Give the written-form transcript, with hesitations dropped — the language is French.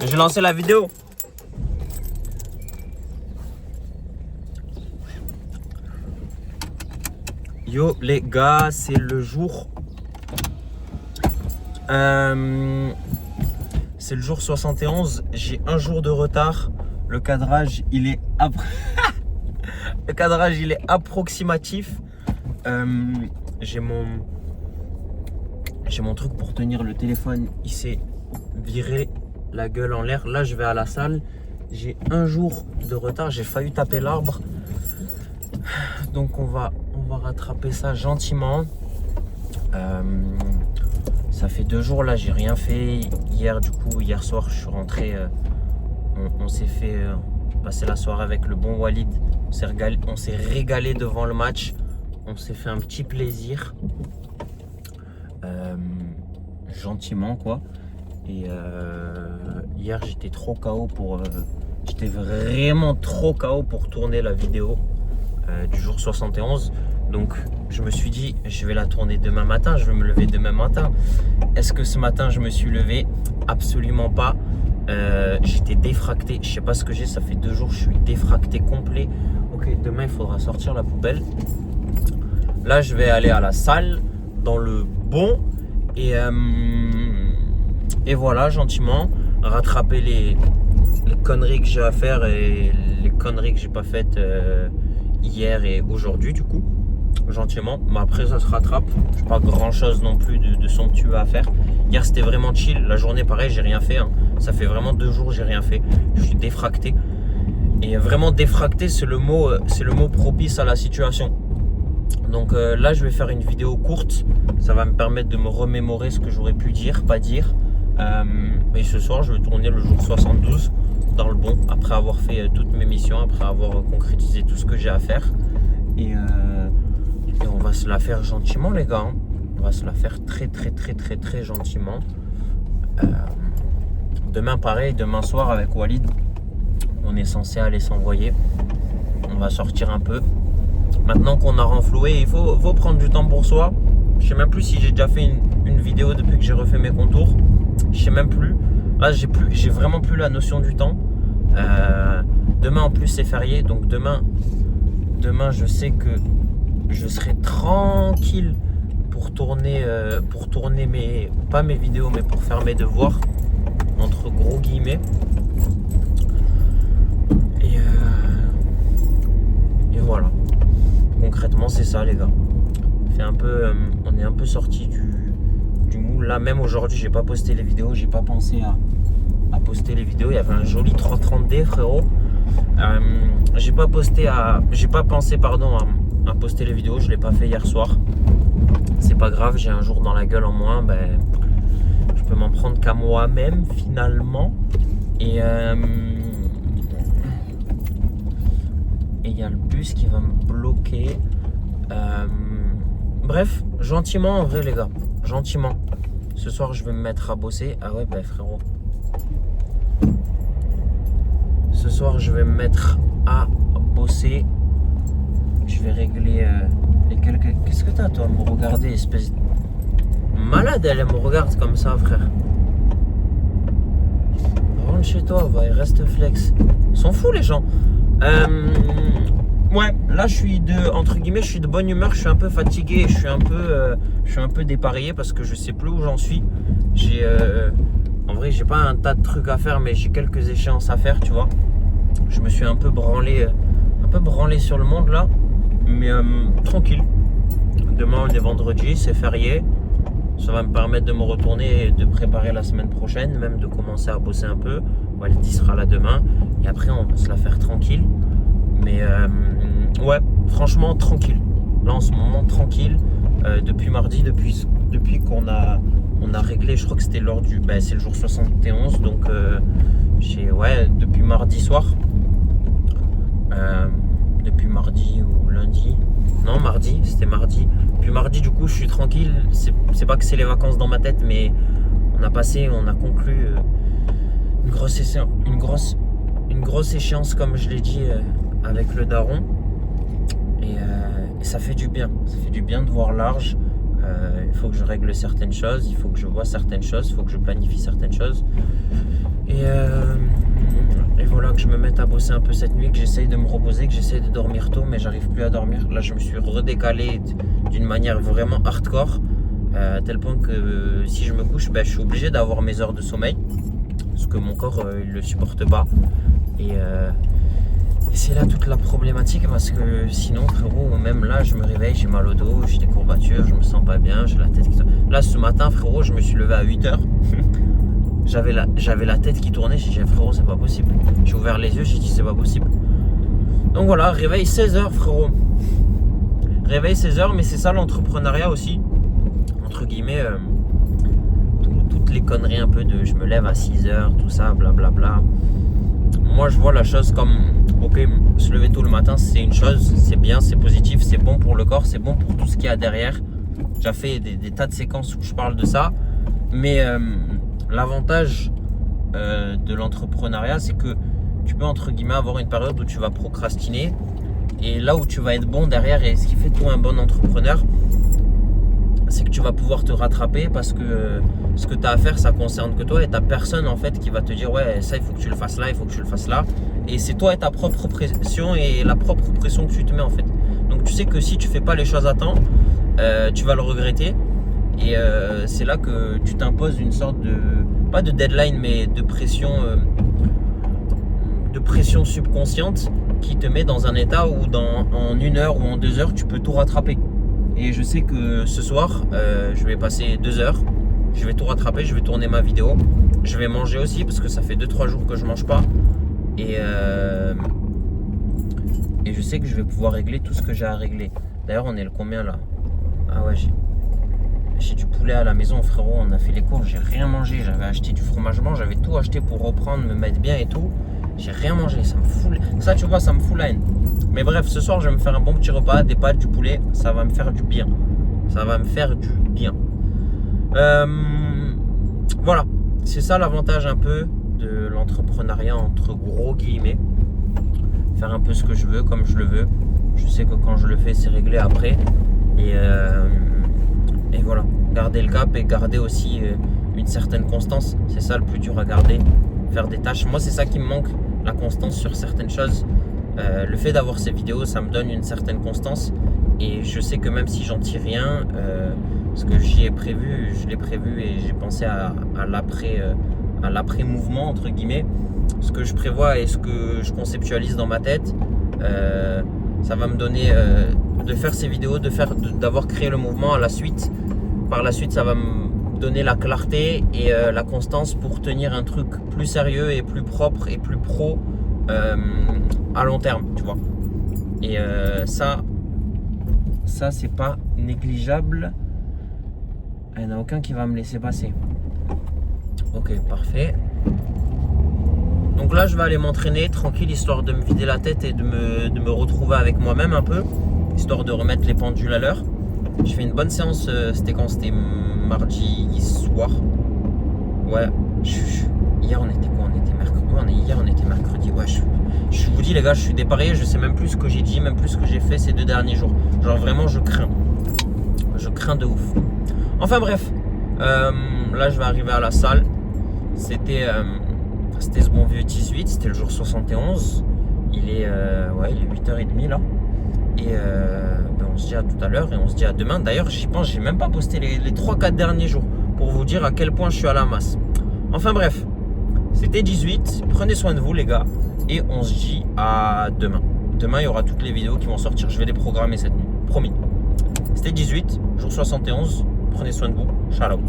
J'ai lancé la vidéo. Yo les gars, c'est le jour. C'est le jour 71. J'ai un jour de retard. Le cadrage, il est le cadrage, il est approximatif. J'ai mon truc pour tenir le téléphone. Il s'est viré la gueule en l'air. Là, je vais à la salle. J'ai un jour de retard. J'ai failli taper l'arbre. Donc on va rattraper ça gentiment. Ça fait 2 jours là, j'ai rien fait. Hier soir, je suis rentré. On s'est fait passer la soirée avec le bon Walid. On s'est régalé devant le match. On s'est fait un petit plaisir. Gentiment quoi. Et hier j'étais trop KO pour. J'étais vraiment trop KO pour tourner la vidéo du jour 71. Donc je me suis dit je vais la tourner demain matin, je vais me lever demain matin. Est-ce que ce matin je me suis levé? Absolument pas. J'étais défracté, je sais pas ce que j'ai, ça fait 2 jours, je suis défracté complet. Ok, demain il faudra sortir la poubelle. Là je vais aller à la salle dans le bon et voilà, gentiment rattraper les conneries que j'ai à faire et les conneries que j'ai pas faites hier et aujourd'hui du coup. Gentiment, mais après ça se rattrape. J'ai pas grand chose non plus de somptueux à faire. Hier c'était vraiment chill, la journée pareil, j'ai rien fait hein. Ça fait vraiment 2 jours j'ai rien fait. Je suis défracté. Et vraiment défracté, c'est le mot propice à la situation. Donc là je vais faire une vidéo courte. Ça va me permettre de me remémorer ce que j'aurais pu dire, pas dire. Et ce soir je vais tourner le jour 72 dans le bon, après avoir fait toutes mes missions, après avoir concrétisé tout ce que j'ai à faire. Et on va se la faire gentiment les gars, hein. On va se la faire très gentiment. Demain pareil, demain soir avec Walid, on est censé aller s'envoyer. On va sortir un peu. Maintenant qu'on a renfloué, il faut prendre du temps pour soi. Je sais même plus si j'ai déjà fait une vidéo depuis que j'ai refait mes contours. Je sais même plus. Là j'ai vraiment plus la notion du temps. Demain en plus c'est férié, donc demain je sais que je serai tranquille pour tourner pas mes vidéos mais pour faire mes devoirs entre gros guillemets. Et voilà, concrètement c'est ça les gars. On est un peu sorti du moule là. Même aujourd'hui j'ai pas posté les vidéos, j'ai pas pensé à poster les vidéos. Il y avait un joli 330D frérot. J'ai pas pensé à poster les vidéos, je l'ai pas fait hier soir. C'est pas grave, j'ai un jour dans la gueule en moins, je peux m'en prendre qu'à moi-même finalement. Et il y a le bus qui va me bloquer. Bref, gentiment en vrai les gars, gentiment. Ce soir je vais me mettre à bosser. Ah ouais frérot. Ce soir je vais me mettre à bosser. Je vais régler les quelques... Qu'est-ce que t'as toi à me regarder, espèce de malade? Elle me regarde comme ça frère. Rentre chez toi, va, il reste flex. Ils sont fous les gens. Ouais, là je suis entre guillemets, je suis de bonne humeur. Je suis un peu fatigué, je suis un peu dépareillé parce que je sais plus où j'en suis. En vrai j'ai pas un tas de trucs à faire, mais j'ai quelques échéances à faire, tu vois. Je me suis un peu branlé sur le monde là, mais tranquille. Demain on est vendredi, c'est férié. Ça va me permettre de me retourner et de préparer la semaine prochaine, même de commencer à bosser un peu. Walid sera là demain et après on va se la faire tranquille. Mais ouais, franchement tranquille. Là en ce moment tranquille. Depuis mardi, depuis qu'on a réglé, je crois que c'était lors du... c'est le jour 71, donc depuis mardi soir. Depuis mardi ou lundi. Non, mardi, c'était mardi. Puis mardi, du coup, je suis tranquille. C'est pas que c'est les vacances dans ma tête, mais on a conclu une grosse échéance, comme je l'ai dit, avec le daron. Et ça fait du bien. Ça fait du bien de voir large. Il faut que je règle certaines choses, il faut que je vois certaines choses, il faut que je planifie certaines choses. Et voilà, que je me mette à bosser un peu cette nuit, que j'essaye de me reposer, que j'essaye de dormir tôt, mais j'arrive plus à dormir. Là, je me suis redécalé d'une manière vraiment hardcore, à tel point que si je me couche, je suis obligé d'avoir mes heures de sommeil, parce que mon corps, il le supporte pas. Et c'est là toute la problématique, parce que sinon, frérot, même là, je me réveille, j'ai mal au dos, j'ai des courbatures, je me sens pas bien, j'ai la tête qui tourne. Là, ce matin, frérot, je me suis levé à 8h. J'avais la tête qui tournait, j'ai dit frérot, c'est pas possible. J'ai ouvert les yeux, j'ai dit c'est pas possible. Donc voilà, réveil 16h, frérot. Réveil 16h, mais c'est ça l'entrepreneuriat aussi. Entre guillemets, toutes les conneries un peu de je me lève à 6h, tout ça, blablabla. Moi, je vois la chose comme, ok, se lever tôt le matin, c'est une chose, c'est bien, c'est positif, c'est bon pour le corps, c'est bon pour tout ce qu'il y a derrière. J'ai fait des tas de séquences où je parle de ça, mais l'avantage de l'entrepreneuriat, c'est que tu peux entre guillemets avoir une période où tu vas procrastiner, et là où tu vas être bon derrière, et ce qui fait de toi un bon entrepreneur, c'est que tu vas pouvoir te rattraper, parce que ce que tu as à faire, ça concerne que toi, et tu n'as personne en fait qui va te dire ouais, ça il faut que tu le fasses là, il faut que tu le fasses là, et c'est toi et ta propre pression et la propre pression que tu te mets en fait. Donc tu sais que si tu fais pas les choses à temps, tu vas le regretter. Et c'est là que tu t'imposes une sorte de, pas de deadline, mais de pression subconsciente, qui te met dans un état où en 1 heure ou en 2 heures, tu peux tout rattraper. Et je sais que ce soir, je vais passer 2 heures, je vais tout rattraper, je vais tourner ma vidéo, je vais manger aussi, parce que ça fait 2-3 jours que je mange pas. Et je sais que je vais pouvoir régler tout ce que j'ai à régler. D'ailleurs, on est le combien là? Ah ouais, j'ai du poulet à la maison, frérot. On a fait les courses, j'ai rien mangé. J'avais acheté du fromage blanc, j'avais tout acheté pour reprendre, me mettre bien et tout. J'ai rien mangé, ça me fout. Ça, tu vois, ça me fout la haine. Mais bref, ce soir, je vais me faire un bon petit repas, des pâtes, du poulet. Ça va me faire du bien. Ça va me faire du bien. Voilà, c'est ça l'avantage un peu de l'entrepreneuriat, entre gros guillemets. Faire un peu ce que je veux, comme je le veux. Je sais que quand je le fais, c'est réglé après. Et voilà, garder le cap et garder aussi une certaine constance. C'est ça le plus dur à garder. Faire des tâches. Moi, c'est ça qui me manque, la constance sur certaines choses. Le fait d'avoir ces vidéos, ça me donne une certaine constance. Et je sais que même si j'en tire rien, ce que j'y ai prévu, je l'ai prévu, et j'ai pensé à l'après-mouvement, entre guillemets. Ce que je prévois et ce que je conceptualise dans ma tête, ça va me donner de faire ces vidéos, d'avoir créé le mouvement à la suite. Par la suite, ça va me donner la clarté et la constance pour tenir un truc plus sérieux et plus propre et plus pro à long terme, tu vois. Et ça c'est pas négligeable. Il n'y en a aucun qui va me laisser passer. Ok, parfait. Donc là, je vais aller m'entraîner tranquille, histoire de me vider la tête et de me retrouver avec moi-même un peu, histoire de remettre les pendules à l'heure. J'ai fait une bonne séance, c'était quand? C'était mardi soir. Ouais, hier on était quoi? On était mercredi. Ouais, hier on était mercredi. Ouais, je vous dis les gars, je suis dépareillé, je sais même plus ce que j'ai dit, même plus ce que j'ai fait ces 2 derniers jours. Genre vraiment, je crains. Je crains de ouf. Enfin bref, là je vais arriver à la salle. C'était ce bon vieux 18, c'était le jour 71. Il est 8h30 là. Et on se dit à tout à l'heure, et on se dit à demain. D'ailleurs, j'y pense, j'ai même pas posté les 3-4 derniers jours pour vous dire à quel point je suis à la masse. Enfin bref, c'était 18. Prenez soin de vous les gars, et on se dit à demain. Demain, il y aura toutes les vidéos qui vont sortir. Je vais les programmer cette nuit, promis. C'était 18, jour 71. Prenez soin de vous. Shout out.